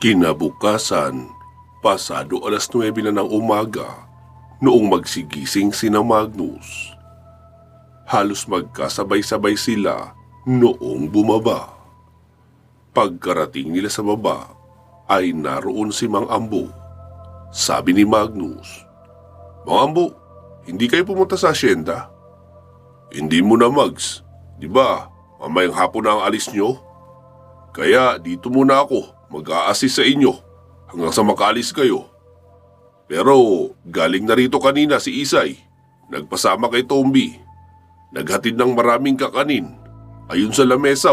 Kinabukasan, pasado alas 9 na ng umaga, noong magsigising sina Magnus. Halos magkasabay-sabay sila noong bumaba. Pagkarating nila sa baba, ay naroon si Mang Ambo. Sabi ni Magnus, "Mang Ambo, hindi kayo pumunta sa asyenda?" "Hindi mo na, Mags. Di ba, mamayang hapon na ang alis nyo? Kaya dito muna ako mag-a-assist sa inyo hanggang sa makaalis kayo. Pero galing na rito kanina si Isay. Nagpasama kay Tomby. Naghatid ng maraming kakanin. Ayun sa lamesa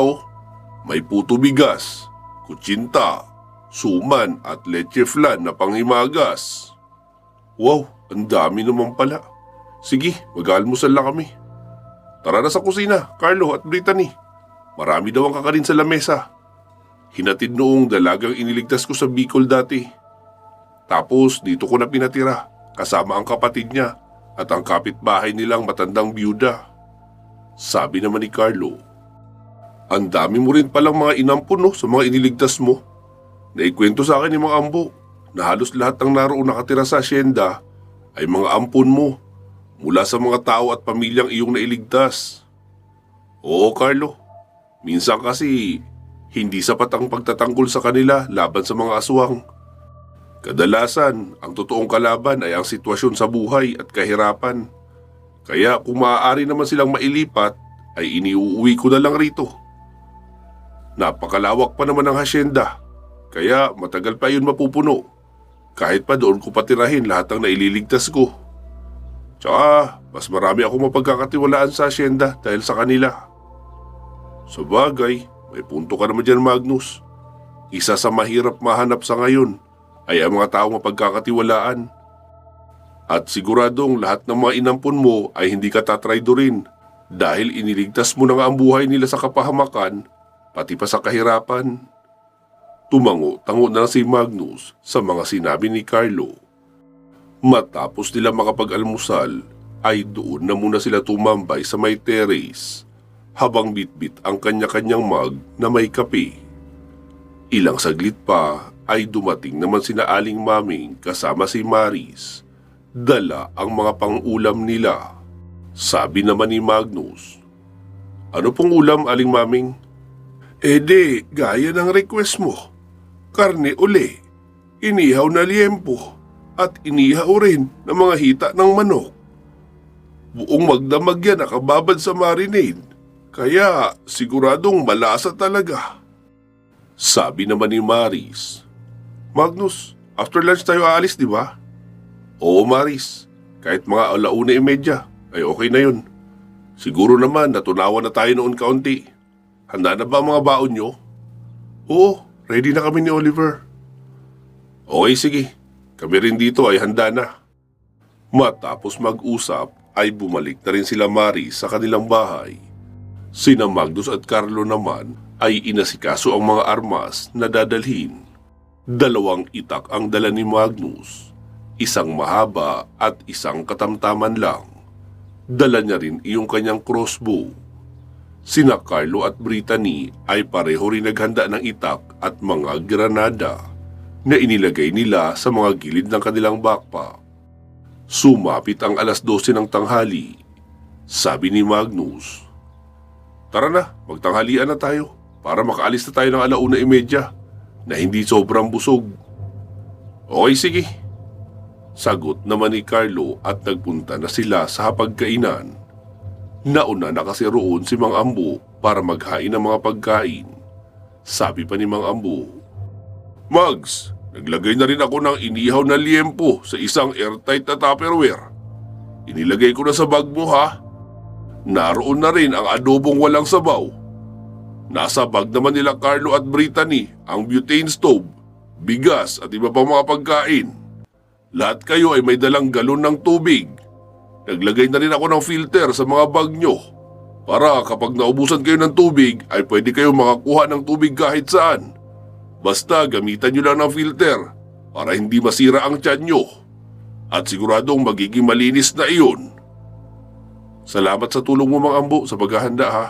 may puto bigas, kutsinta, suman at leche flan na panghimagas." "Wow, ang dami naman pala. Sige, mag-almusal lang kami. Tara na sa kusina, Carlo at Brittany. Marami daw ang kakanin sa lamesa. Hinatid noong dalagang iniligtas ko sa Bicol dati. Tapos dito ko na pinatira, kasama ang kapatid niya at ang kapitbahay nilang matandang byuda." Sabi naman ni Carlo, "Ang dami mo rin palang mga inampun sa mga iniligtas mo. Naikwento sa akin ni Mang Ambo na halos lahat ng naroon nakatira sa asyenda ay mga ampun mo mula sa mga tao at pamilyang iyong nailigtas." "Oo, Carlo. Minsan kasi hindi sapat ang pagtatanggol sa kanila laban sa mga aswang. Kadalasan, ang totoong kalaban ay ang sitwasyon sa buhay at kahirapan. Kaya kung maaari naman silang mailipat, ay iniuuwi ko na lang rito. Napakalawak pa naman ang hasyenda, kaya matagal pa yun mapupuno. Kahit pa doon ko patirahin lahat ng naililigtas ko. Tsaka, mas marami akong mapagkakatiwalaan sa hasyenda dahil sa kanila." "Sa bagay, may punto ka naman dyan, Magnus. Isa sa mahirap mahanap sa ngayon ay ang mga taong mapagkakatiwalaan. At siguradong lahat ng mga inampun mo ay hindi ka tatraydorin dahil iniligtas mo na nga ang buhay nila sa kapahamakan, pati pa sa kahirapan." Tumango-tango na si Magnus sa mga sinabi ni Carlo. Matapos nila makapag-almusal, ay doon na muna sila tumambay sa may terrace habang bitbit ang kanya-kanyang mug na may kape. Ilang saglit pa ay dumating naman sina Aling Maming kasama si Maris. Dala ang mga pang-ulam nila. Sabi naman ni Magnus, "Ano pong ulam, Aling Maming?" "Di, gaya ng request mo. Karne uli, inihaw na liempo, at inihaw rin ng mga hita ng manok. Buong magdamag yan nakababad sa marinade, kaya siguradong malasa talaga." Sabi naman ni Maris, "Magnus, after lunch tayo aalis, di ba?" "Oo, Maris. Kahit mga 1:30 ay okay na yun. Siguro naman natunawan na tayo noon kaunti. Handa na ba ang mga baon nyo?" "Oo, ready na kami ni Oliver." "Okay, sige. Kami rin dito ay handa na." Matapos mag-usap ay bumalik na rin sila Maris sa kanilang bahay. Sina Magnus at Carlo naman ay inasikaso ang mga armas na dadalhin. 2 itak ang dala ni Magnus. Isang mahaba at isang katamtaman lang. Dala niya rin iyong kanyang crossbow. Sina Carlo at Brittany ay pareho rin naghanda ng itak at mga granada na inilagay nila sa mga gilid ng kanilang backpack. Sumapit ang alas 12 ng tanghali. Sabi ni Magnus, "Tara na, magtanghalian na tayo para makaalis na tayo ng 1:30 na hindi sobrang busog." "Okay, sige." Sagot naman ni Carlo at nagpunta na sila sa hapagkainan. Nauna na kasi roon si Mang Ambo para maghain ng mga pagkain. Sabi pa ni Mang Ambo, "Mags, naglagay na rin ako ng inihaw na liempo sa isang airtight na Tupperware. Inilagay ko na sa bag mo, ha? Naroon na rin ang adobong walang sabaw. Nasa bag naman nila Carlo at Brittany ang butane stove, bigas at iba pang mga pagkain. Lahat kayo ay may dalang galon ng tubig. Naglagay na rin ako ng filter sa mga bag nyo para kapag naubusan kayo ng tubig ay pwede kayo makakuha ng tubig kahit saan. Basta gamitan nyo lang ng filter para hindi masira ang tiyan nyo. At siguradong magiging malinis na iyon." "Salamat sa tulong mo, Mang Ambo, sa paghahanda, ha?"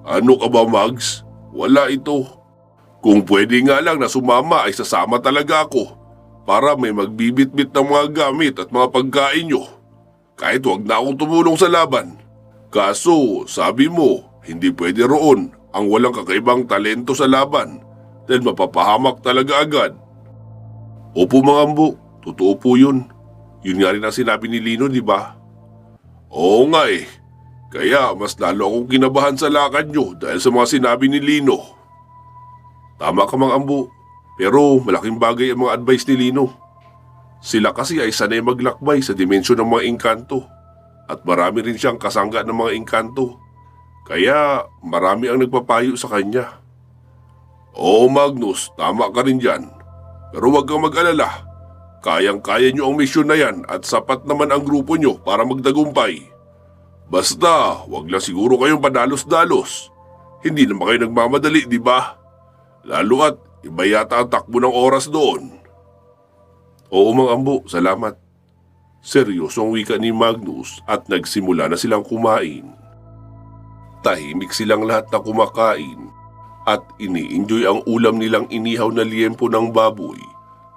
"Ano ka ba, Mags? Wala ito. Kung pwede nga lang na sumama ay sasama talaga ako para may magbibitbit ng mga gamit at mga pagkain nyo. Kahit wag na akong tumulong sa laban. Kaso, sabi mo, hindi pwede roon ang walang kakaibang talento sa laban dahil mapapahamak talaga agad. Opo mga ambo, totoo po yun. Yun nga rin ang sinabi ni Lino, di ba? Oo nga eh. Kaya mas lalo akong kinabahan sa lakad nyo dahil sa mga sinabi ni Lino. Tama ka mga ambo, pero malaking bagay ang mga advice ni Lino. Sila kasi ay sanay maglakbay sa dimensyon ng mga engkanto at marami rin siyang kasangga ng mga engkanto. Kaya marami ang nagpapayo sa kanya. Oo Magnus, tama ka rin dyan. Pero huwag kang mag-alala. Kayang-kaya nyo ang misyon na yan at sapat naman ang grupo nyo para magtagumpay. Basta, huwag lang siguro kayong padalos-dalos. Hindi naman kayo nagmamadali, di ba? Lalo at iba yata ang takbo ng oras doon. Oo mga ambo, salamat. Seryosong wika ni Magnus at nagsimula na silang kumain. Tahimik silang lahat na kumakain at ini-enjoy ang ulam nilang inihaw na liempo ng baboy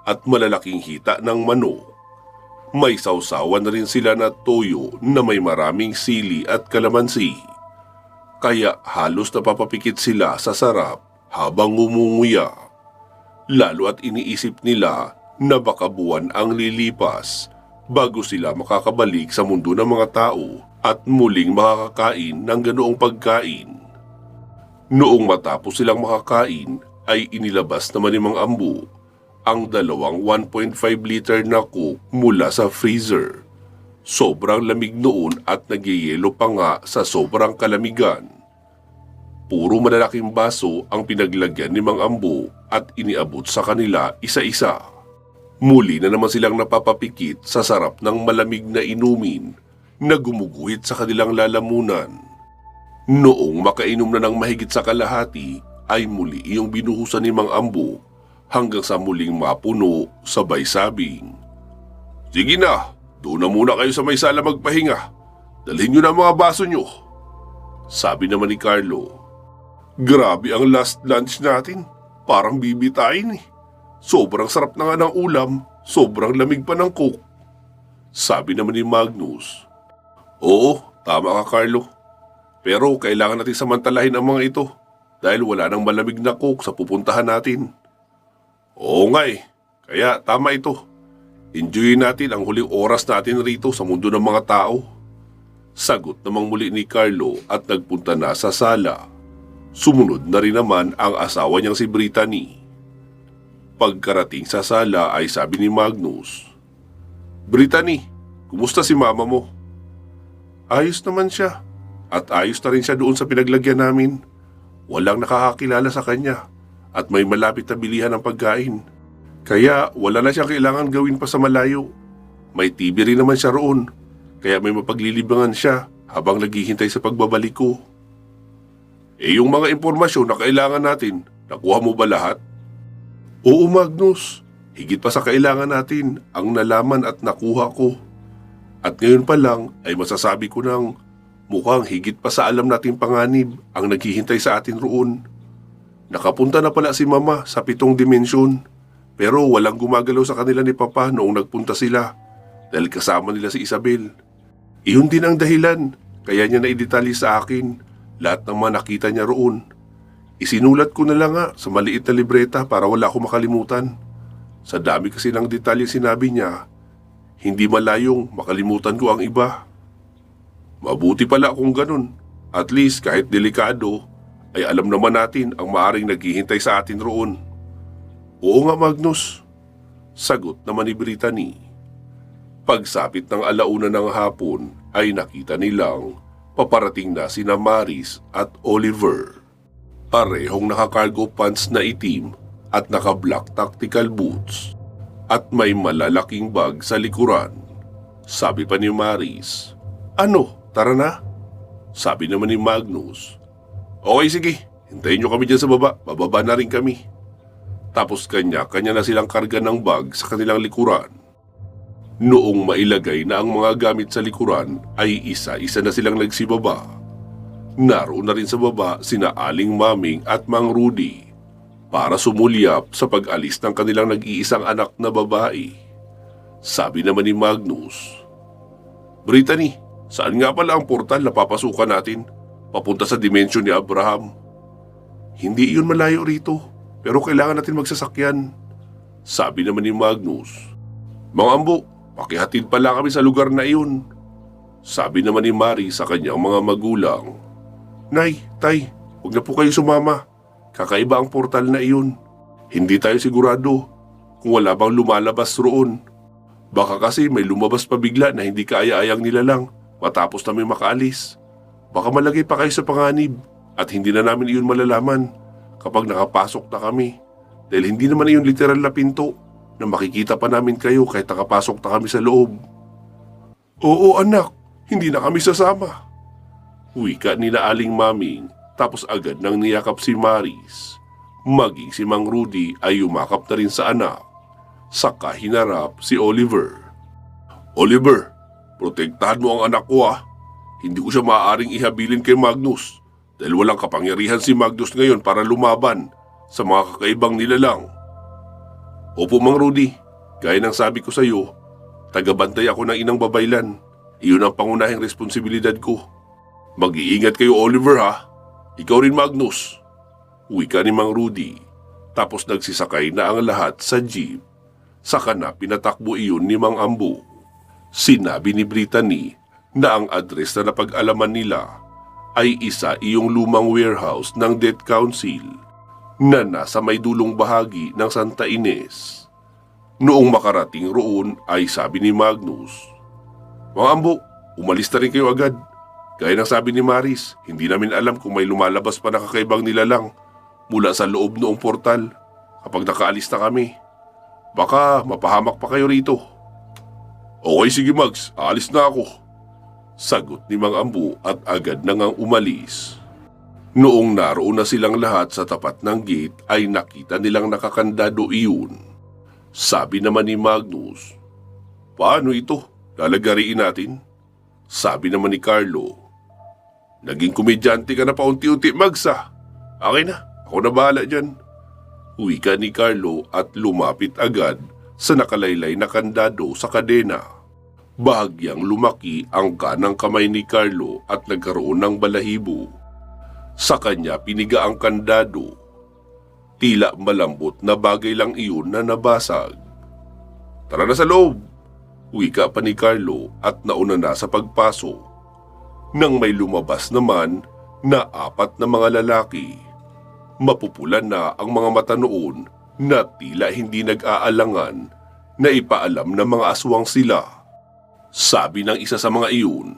at malalaking hita ng manok. May sausawan na rin sila na toyo na may maraming sili at kalamansi. Kaya halos napapapikit sila sa sarap habang ngumunguya. Lalo at iniisip nila na baka buwan ang lilipas bago sila makakabalik sa mundo ng mga tao at muling makakakain ng ganoong pagkain. Noong matapos silang makakain ay inilabas naman ni Mang Ambo ang dalawang 1.5 liter na Coke mula sa freezer. Sobrang lamig noon at nagyayelo pa nga sa sobrang kalamigan. Puro malalaking baso ang pinaglagyan ni Mang Ambo at iniabot sa kanila isa-isa. Muli na naman silang napapapikit sa sarap ng malamig na inumin na gumuguhit sa kanilang lalamunan. Noong makainom na ng mahigit sa kalahati ay muli iyong binuhusan ni Mang Ambo hanggang sa muling mapuno sabay sabing, "Sige na, doon na muna kayo sa may sala magpahinga. Dalhin nyo na ang mga baso nyo." Sabi naman ni Carlo, "Grabe ang last lunch natin, parang bibitayin eh. Sobrang sarap na nga ng ulam, sobrang lamig pa ng Coke." Sabi naman ni Magnus, "Oo, tama ka Carlo. Pero kailangan natin samantalahin ang mga ito dahil wala nang malamig na Coke sa pupuntahan natin." Oo nga eh, kaya tama ito. Enjoyin natin ang huling oras natin rito sa mundo ng mga tao. Sagot namang muli ni Carlo at nagpunta na sa sala. Sumunod na rin naman ang asawa niyang si Brittany. Pagkarating sa sala ay sabi ni Magnus, "Brittany, kumusta si mama mo?" "Ayos naman siya. At ayos na rin siya doon sa pinaglagyan namin. Walang nakakakilala sa kanya at may malapit na bilihan ng pagkain. Kaya wala na siyang kailangan gawin pa sa malayo. May TV rin naman siya roon, kaya may mapaglilibangan siya habang naghihintay sa pagbabalik ko." "Eh yung mga impormasyon na kailangan natin, nakuha mo ba lahat?" "Oo Magnus, higit pa sa kailangan natin ang nalaman at nakuha ko. At ngayon pa lang ay masasabi ko ng mukhang higit pa sa alam nating panganib ang naghihintay sa atin roon. Nakapunta na pala si Mama sa 7 dimensyon, pero walang gumagalaw sa kanila ni Papa noong nagpunta sila dahil kasama nila si Isabel. Iyon din ang dahilan kaya niya naidetalye sa akin lahat ng mga nakita niya roon. Isinulat ko na lang nga sa maliit na libreta para wala akong makalimutan. Sa dami kasi ng detalye sinabi niya, hindi malayong makalimutan ko ang iba." "Mabuti pala kung ganun. At least kahit delikado, ay alam naman natin ang maaring naghihintay sa atin roon." "Oo nga Magnus," sagot naman ni Brittany. Pagsapit ng 1:00 ng hapon ay nakita nilang paparating na sina Maris at Oliver. Parehong naka-cargo pants na itim at naka-black tactical boots at may malalaking bag sa likuran. Sabi pa ni Maris, "Ano? Tara na." Sabi naman ni Magnus, "Okay sige, hintayin nyo kami dyan sa baba, bababa na rin kami." Tapos kanya-kanya na silang karga ng bag sa kanilang likuran. Noong mailagay na ang mga gamit sa likuran ay isa-isa na silang nagsibaba. Naroon na rin sa baba sina Aling Maming at Mang Rudy. para sumulyap sa pag-alis ng kanilang nag-iisang anak na babae. Sabi naman ni Magnus, "Brittany, saan nga pala ang portal na papasukan natin? Papunta sa dimensyon ni Abraham." "Hindi iyon malayo rito, pero kailangan natin magsasakyan." Sabi naman ni Magnus, "Mang Ambo, pakihatid pala kami sa lugar na iyon." Sabi naman ni Mari sa kanyang mga magulang, "Nay, Tay, huwag na po kayo sumama. Kakaiba ang portal na iyon. Hindi tayo sigurado kung wala bang lumalabas roon. Baka kasi may lumabas pa bigla na hindi kaaya-ayang nilalang matapos namin makaalis. Baka malagay pa kayo sa panganib at hindi na namin iyon malalaman kapag nakapasok na kami. Dahil hindi naman iyon literal na pinto na makikita pa namin kayo kahit nakapasok na kami sa loob." "Oo anak, hindi na kami sasama." Wika ni na Aling Maming tapos agad nang niyakap si Maris. Maging si Mang Rudy ay yumakap na rin sa anak. Saka hinarap si Oliver. "Oliver, protektahan mo ang anak ko ah. Hindi ko siya maaaring ihabilin kay Magnus dahil walang kapangyarihan si Magnus ngayon para lumaban sa mga kakaibang nilalang." "Opo Mang Rudy, gaya ng sabi ko sa iyo, tagabantay ako ng inang babaylan. Iyon ang pangunahing responsibilidad ko. Mag-iingat kayo Oliver ha. Ikaw rin Magnus." Wika ni Mang Rudy. Tapos nagsisakay na ang lahat sa jeep. Saka na pinatakbo iyon ni Mang Ambo. Sinabi ni Brittany na ang address na napag-alaman nila ay isa iyong lumang warehouse ng Death Council na nasa may dulong bahagi ng Santa Ines. Noong makarating roon ay sabi ni Magnus, "Mang Ambo, umalis na rin kayo agad. Gaya ng sabi ni Maris, hindi namin alam kung may lumalabas pa na kakaibang nilalang mula sa loob noong portal kapag nakaalis na kami. Baka mapahamak pa kayo rito." "Okay sige Mags, aalis na ako." Sagot ni Mang Ambo at agad na ngang umalis. Noong naroon na silang lahat sa tapat ng gate ay nakita nilang nakakandado iyon. Sabi naman ni Magnus, "Paano ito? Lalagariin natin?" Sabi naman ni Carlo, "Naging komedyante ka na paunti-unti Mags ah. Okay na, ako na bahala dyan." Wika ni Carlo at lumapit agad sa nakalaylay na kandado sa kadena. Bahagyang lumaki ang kanang kamay ni Carlo at nagkaroon ng balahibo. Sa kanya piniga ang kandado. Tila malambot na bagay lang iyon na nabasag. "Tara na sa loob," wika pa ni Carlo at nauna na sa pagpasok. Nang may lumabas naman na 4 na mga lalaki. Mapupulan na ang mga mata noon na tila hindi nag-aalangan na ipaalam ng mga aswang sila. Sabi ng isa sa mga iyon,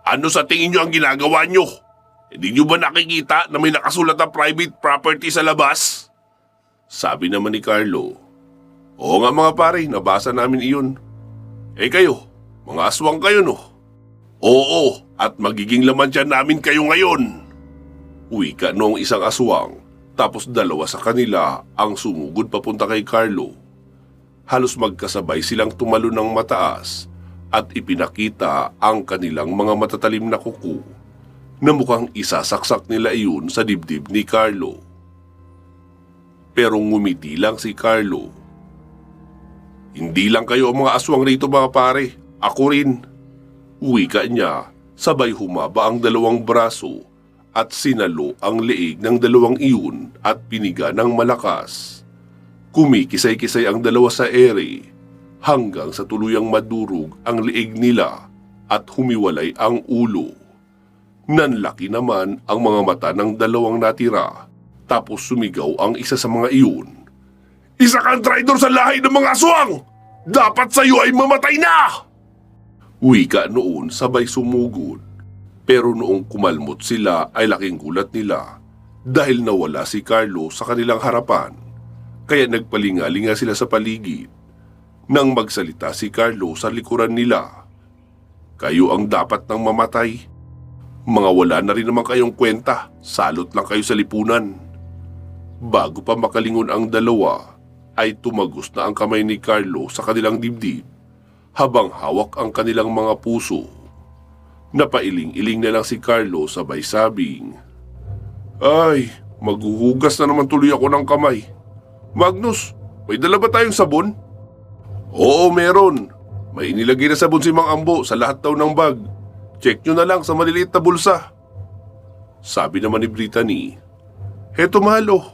"Ano sa tingin nyo ang ginagawa nyo? Hindi nyo ba nakikita na may nakasulat na private property sa labas?" Sabi naman ni Carlo, "Oo nga mga pare, nabasa namin iyon." "Eh kayo, mga aswang kayo no?" "Oo, at magiging laman dyan namin kayo ngayon." Wika noong isang aswang, tapos 2 sa kanila ang sumugod papunta kay Carlo. Halos magkasabay silang tumalo ng mataas at ipinakita ang kanilang mga matatalim na kuko na mukhang isasaksak nila iyon sa dibdib ni Carlo. Pero ngumiti lang si Carlo. "Hindi lang kayo ang mga aswang rito mga pare, ako rin." Wika niya, sabay humaba ang 2 braso at sinalo ang leeg ng 2 iyon at piniga ng malakas. Kumikisay-kisay ang 2 sa ere hanggang sa tuluyang madurog ang leeg nila at humiwalay ang ulo. Nanlaki naman ang mga mata ng 2 natira tapos sumigaw ang isa sa mga iyon, "Isa kang traitor sa lahi ng mga aswang! Dapat sa'yo ay mamatay na!" Wika noon sabay sumugod. Pero noong kumalmot sila ay laking gulat nila dahil nawala si Carlo sa kanilang harapan. Kaya nagpalingalinga sila sa paligid. Nang magsalita si Carlo sa likuran nila, "Kayo ang dapat nang mamatay. Mga wala na rin naman kayong kwenta, salot lang kayo sa lipunan." Bago pa makalingon ang 2, ay tumagos na ang kamay ni Carlo sa kanilang dibdib habang hawak ang kanilang mga puso. Napailing-iling na lang si Carlo sabay sabing, "Ay, maghuhugas na naman tuloy ako ng kamay. Magnus, may dala ba tayong sabon? Oo, meron. May inilagay na sabon si Mang Ambo sa lahat daw ng bag. Check nyo na lang sa maliliit na bulsa. Sabi naman ni Brittany, heto mahal oh.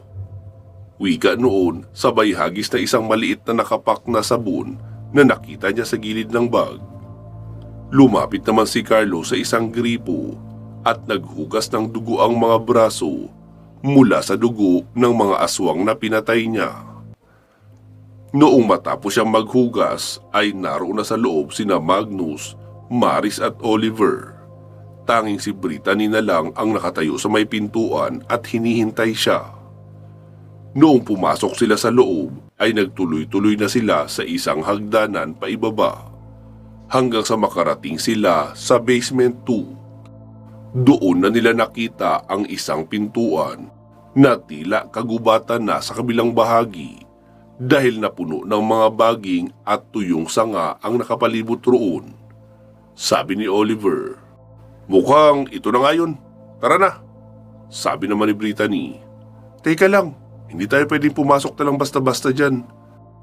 Wika noon, sabay hagis na isang maliit na nakapak na sabon na nakita niya sa gilid ng bag. Lumapit naman si Carlo sa isang gripo at naghugas ng dugo ang mga braso mula sa dugo ng mga aswang na pinatay niya. Noong matapos siyang maghugas ay naroon na sa loob sina Magnus, Maris at Oliver. Tanging si Brittany na lang ang nakatayo sa may pintuan at hinihintay siya. Noong pumasok sila sa loob ay nagtuloy-tuloy na sila sa isang hagdanan paibaba hanggang sa makarating sila sa basement 2. Doon na nila nakita ang isang pintuan na tila kagubatan na sa kabilang bahagi dahil napuno ng mga baging at tuyong sanga ang nakapalibot roon. Sabi ni Oliver, mukhang ito na nga yun. Tara na. Sabi naman ni Brittany, teka lang, hindi tayo pwedeng pumasok na lang basta-basta dyan.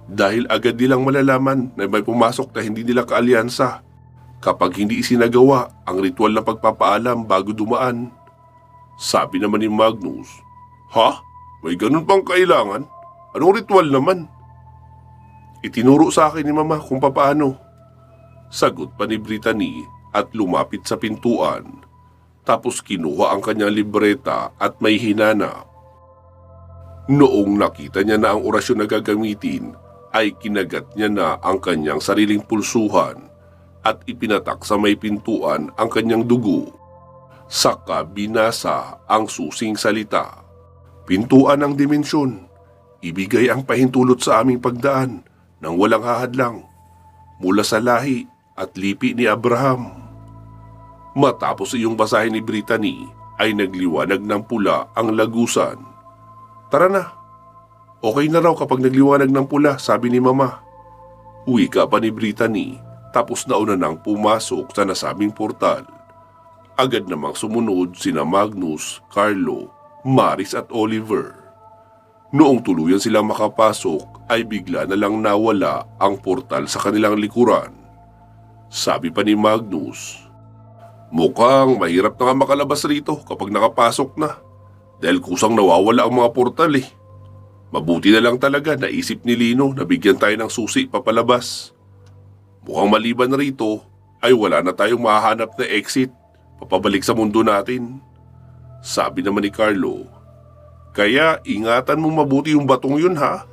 Dahil agad nilang malalaman na may pumasok na hindi nila kaalyansa kapag hindi isinagawa ang ritual na pagpapaalam bago dumaan. Sabi naman ni Magnus, ha? May ganun pang kailangan? Anong ritual naman? Itinuro sa akin ni Mama kung papaano. Sagot pa ni Brittany at lumapit sa pintuan. Tapos kinuha ang kanyang libreta at may hinanap. Noong nakita niya na ang orasyon na gagamitin, ay kinagat niya na ang kanyang sariling pulsuhan at ipinatak sa may pintuan ang kanyang dugo. Saka binasa ang susing salita. Pintuan ng dimensyon, ibigay ang pahintulot sa aming pagdaan nang walang hahadlang mula sa lahi at lipi ni Abraham. Matapos iyong basahin ni Brittany, ay nagliwanag ng pula ang lagusan. Tara na. Okay na raw kapag nagliwanag ng pula, sabi ni Mama. Wika pa ni Brittany, tapos nauna nang pumasok sa nasabing portal. Agad namang sumunod sina Magnus, Carlo, Maris at Oliver. Noong tuluyan silang makapasok ay bigla na lang nawala ang portal sa kanilang likuran. Sabi pa ni Magnus, mukhang mahirap na nga makalabas rito kapag nakapasok na. Dahil kusang nawawala ang mga portal eh. Mabuti na lang talaga naisip ni Lino na bigyan tayo ng susi papalabas. Mukhang maliban rito ay wala na tayong mahahanap na exit papabalik sa mundo natin. Sabi naman ni Carlo, kaya ingatan mong mabuti yung batong yun ha.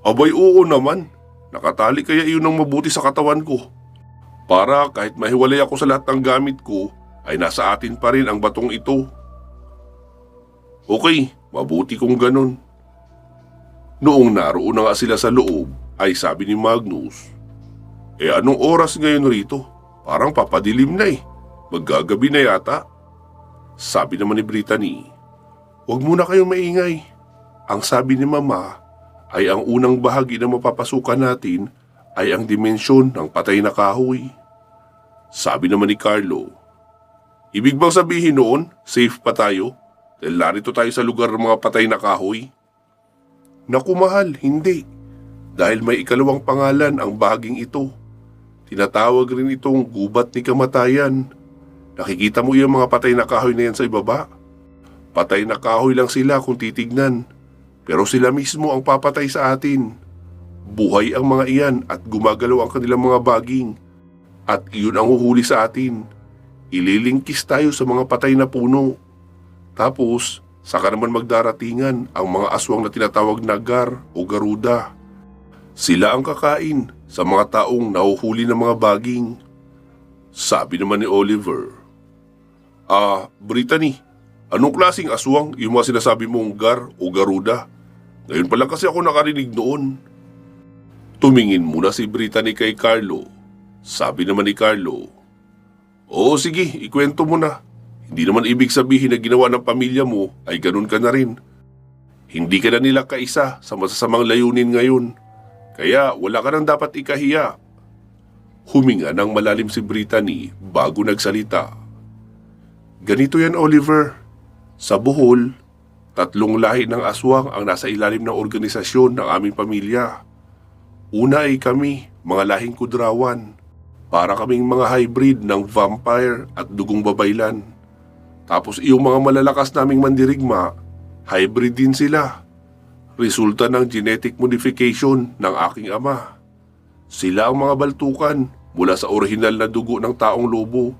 Abay oo naman, nakatali kaya iyon ng mabuti sa katawan ko. Para kahit mahiwalay ako sa lahat ng gamit ko ay nasa atin pa rin ang batong ito. Okay, mabuti kung ganun. Noong naroon na nga sila sa loob, ay sabi ni Magnus, anong oras ngayon rito? Parang papadilim na eh. Maggagabi na yata. Sabi naman ni Brittany, huwag muna kayong maingay. Ang sabi ni Mama ay ang unang bahagi na mapapasukan natin ay ang dimensyon ng patay na kahoy. Sabi naman ni Carlo, ibig bang sabihin noon, safe pa tayo? Dahil narito tayo sa lugar ng mga patay na kahoy? Naku mahal, hindi. Dahil may ikalawang pangalan ang bahaging ito. Tinatawag rin itong gubat ni kamatayan. Nakikita mo yung mga patay na kahoy na yan sa ibaba? Patay na kahoy lang sila kung titignan. Pero sila mismo ang papatay sa atin. Buhay ang mga iyan at gumagalaw ang kanilang mga baging. At iyon ang huhuli sa atin. Ililingkis tayo sa mga patay na puno. Tapos, saka naman magdaratingan ang mga aswang na tinatawag na gar o garuda. Sila ang kakain sa mga taong nahuhuli ng mga baging. Sabi naman ni Oliver, Brittany, anong klaseng aswang yung mga sinasabi mong gar o garuda? Ngayon pa lang kasi ako nakarinig noon. Tumingin muna si Brittany kay Carlo. Sabi naman ni Carlo, oo sige, ikwento mo na. Hindi naman ibig sabihin na ginawa ng pamilya mo ay ganun ka na rin. Hindi ka na nila kaisa sa masasamang layunin ngayon. Kaya wala ka nang dapat ikahiya. Huminga ng malalim si Brittany bago nagsalita. Ganito yan, Oliver. Sa Bohol, Tatlong lahi ng aswang ang nasa ilalim ng organisasyon ng aming pamilya. Una ay kami, mga lahing kudrawan. Para kaming mga hybrid ng vampire at dugong babaylan. Tapos iyong mga malalakas naming mandirigma, hybrid din sila. Resulta ng genetic modification ng aking ama. Sila ang mga baltukan mula sa orihinal na dugo ng taong lobo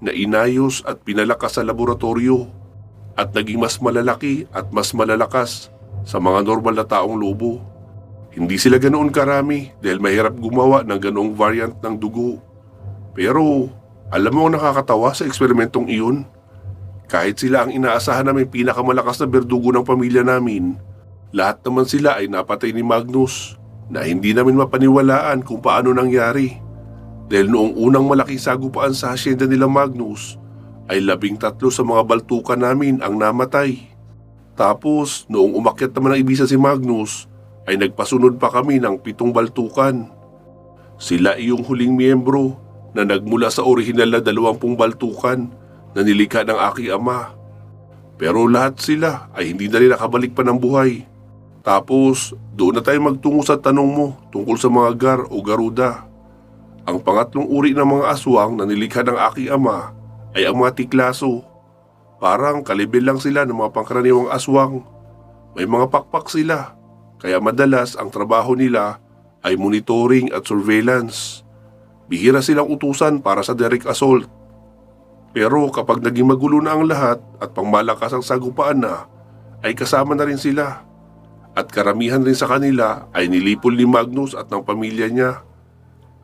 na inayos at pinalakas sa laboratorio at naging mas malalaki at mas malalakas sa mga normal na taong lobo. Hindi sila ganoon karami dahil mahirap gumawa ng ganoong variant ng dugo. Pero alam mo ang nakakatawa sa eksperimentong iyon? Kahit sila ang inaasahan namin pinakamalakas na berdugo ng pamilya namin, lahat naman sila ay napatay ni Magnus na hindi namin mapaniwalaan kung paano nangyari. Dahil noong unang malaking sagupaan sa hasyenda nila Magnus, ay 13 sa mga baltukan namin ang namatay. Tapos noong umakyat naman ang ibisa si Magnus, ay nagpasunod pa kami ng 7 baltukan. Sila iyong huling miyembro na nagmula sa orihinal na 20 baltukan na nilikha ng aking ama. Pero lahat sila ay hindi na rin nakabalik pa ng buhay. Tapos doon na tayo magtungo sa tanong mo tungkol sa mga gar o garuda. Ang pangatlong uri ng mga aswang na nilikha ng aking ama ay ang mga tiklaso. Parang kalibel lang sila ng mga pangkaraniwang aswang. May mga pakpak sila, kaya madalas ang trabaho nila ay monitoring at surveillance. Bihira silang utusan para sa direct assault. Pero kapag naging magulo na ang lahat at pangmalakas ang sagupaan na, ay kasama na rin sila. At karamihan rin sa kanila ay nilipol ni Magnus at ng pamilya niya.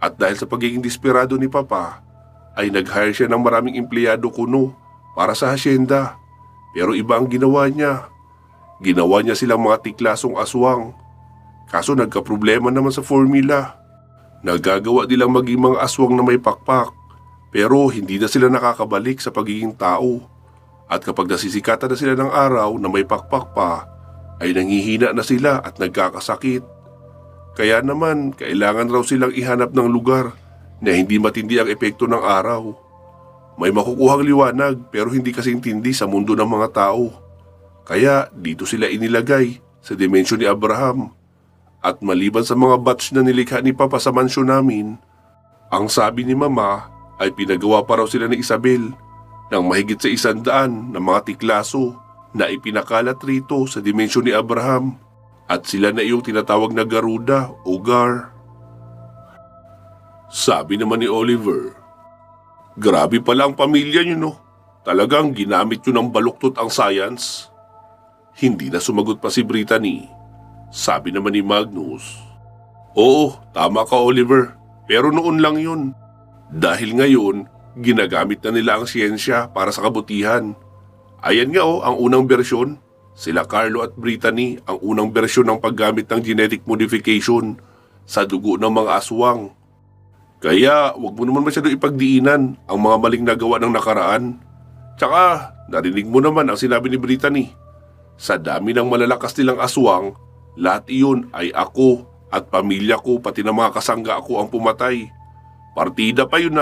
At dahil sa pagiging desperado ni Papa, ay nag-hire siya ng maraming empleyado kuno para sa hasyenda. Pero iba ang ginawa niya. Ginawa niya silang mga tiklasong aswang. Kaso nagka-problema naman sa formula. Nagagawa nilang maging mga aswang na may pakpak, pero hindi na sila nakakabalik sa pagiging tao. At kapag nasisikatan na sila ng araw na may pakpak pa, ay nanghihina na sila at nagkakasakit. Kaya naman, kailangan raw silang ihanap ng lugar na hindi matindi ang epekto ng araw. May makukuhang liwanag pero hindi kasing tindi sa mundo ng mga tao. Kaya dito sila inilagay sa dimensyon ni Abraham. At maliban sa mga batch na nilikha ni Papa sa mansyon namin, ang sabi ni Mama ay pinagawa pa raw sila ni Isabel ng mahigit sa 100 na mga tiklaso na ipinakalat rito sa dimensyon ni Abraham at sila na iyong tinatawag na Garuda o Gar. Sabi naman ni Oliver, "Grabe pala ang pamilya niyo, no? Talagang ginamit niyo ng baluktot ang science." Hindi na sumagot pa si Brittany. Sabi naman ni Magnus, "Oo, tama ka Oliver, pero noon lang yun. Dahil ngayon, ginagamit na nila ang siyensya para sa kabutihan. Ayan nga ang unang bersyon. Sila Carlo at Brittany ang unang bersyon ng paggamit ng genetic modification sa dugo ng mga aswang. Kaya wag mo naman masyado ipagdiinan ang mga maling nagawa ng nakaraan. Tsaka, narinig mo naman ang sinabi ni Brittany. Sa dami ng malalakas nilang aswang, lahat iyon ay ako at pamilya ko pati ng mga kasangga ako ang pumatay. Partida pa yun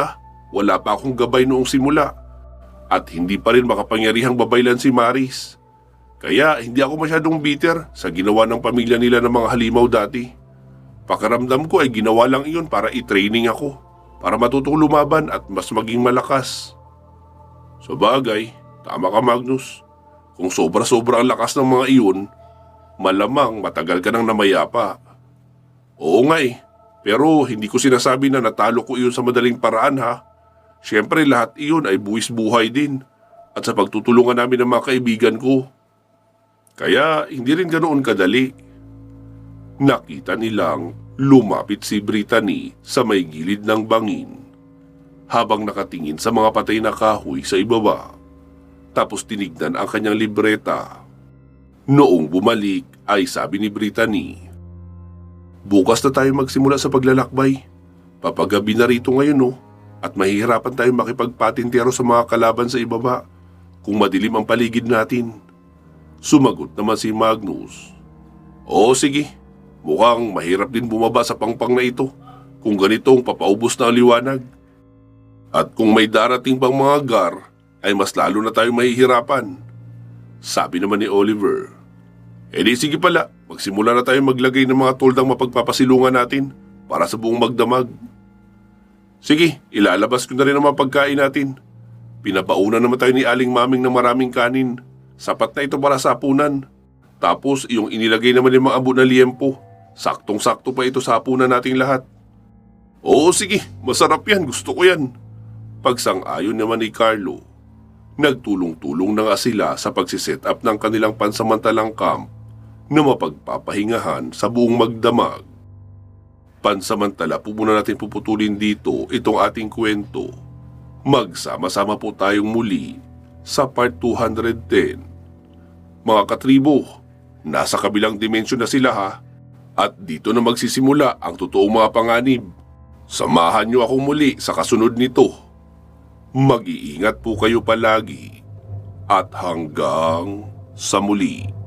wala pa akong gabay noong simula. At hindi pa rin makapangyarihang babaylan si Maris. Kaya hindi ako masyadong bitter sa ginawa ng pamilya nila ng mga halimaw dati. Pakiramdam ko ay ginawa lang iyon para i-training ako, para matutong lumaban at mas maging malakas." Sa bagay, tama ka Magnus. Kung sobra-sobra ang lakas ng mga iyon, malamang matagal ka nang namayapa. Oo nga pero hindi ko sinasabi na natalo ko iyon sa madaling paraan Siyempre lahat iyon ay buwis buhay din at sa pagtutulungan namin ng mga kaibigan ko. Kaya hindi rin ganoon kadali. Nakita nilang lumapit si Brittany sa may gilid ng bangin habang nakatingin sa mga patay na kahoy sa ibaba. Tapos tinignan ang kanyang libreta. Noong bumalik ay sabi ni Brittany, "Bukas na tayo magsimula sa paglalakbay. Papagabi na rito ngayon at mahihirapan tayong makipagpatintero sa mga kalaban sa ibaba kung madilim ang paligid natin." Sumagot naman si Magnus, "Oo sige, mukhang mahirap din bumaba sa pangpang na ito kung ganitong papaubos na ang liwanag. At kung may darating pang mga gar, ay mas lalo na tayong mahihirapan. Sabi naman ni Oliver. Di sige pala, magsimula na tayo maglagay ng mga toldang mapagpapasilungan natin para sa buong magdamag. Sige, ilalabas ko na rin ang mga pagkain natin. Pinapauna naman tayo ni Aling Maming ng maraming kanin. Sapat na ito para sa hapunan. Tapos yung inilagay naman ng mga abo na liempo. Saktong-sakto pa ito sa hapunan nating lahat. Oo sige, masarap yan, gusto ko yan. Pagsang-ayon naman ni Carlo. Nagtulong-tulong na nga sila sa pagsiset up ng kanilang pansamantalang camp na mapagpapahingahan sa buong magdamag. Pansamantala po muna natin puputulin dito itong ating kwento. Magsama-sama po tayong muli sa part 210. Mga katribo, nasa kabilang dimensyon na sila ha. At dito na magsisimula ang totoong mga panganib. Samahan niyo ako muli sa kasunod nito. Mag-iingat po kayo palagi. At hanggang sa muli.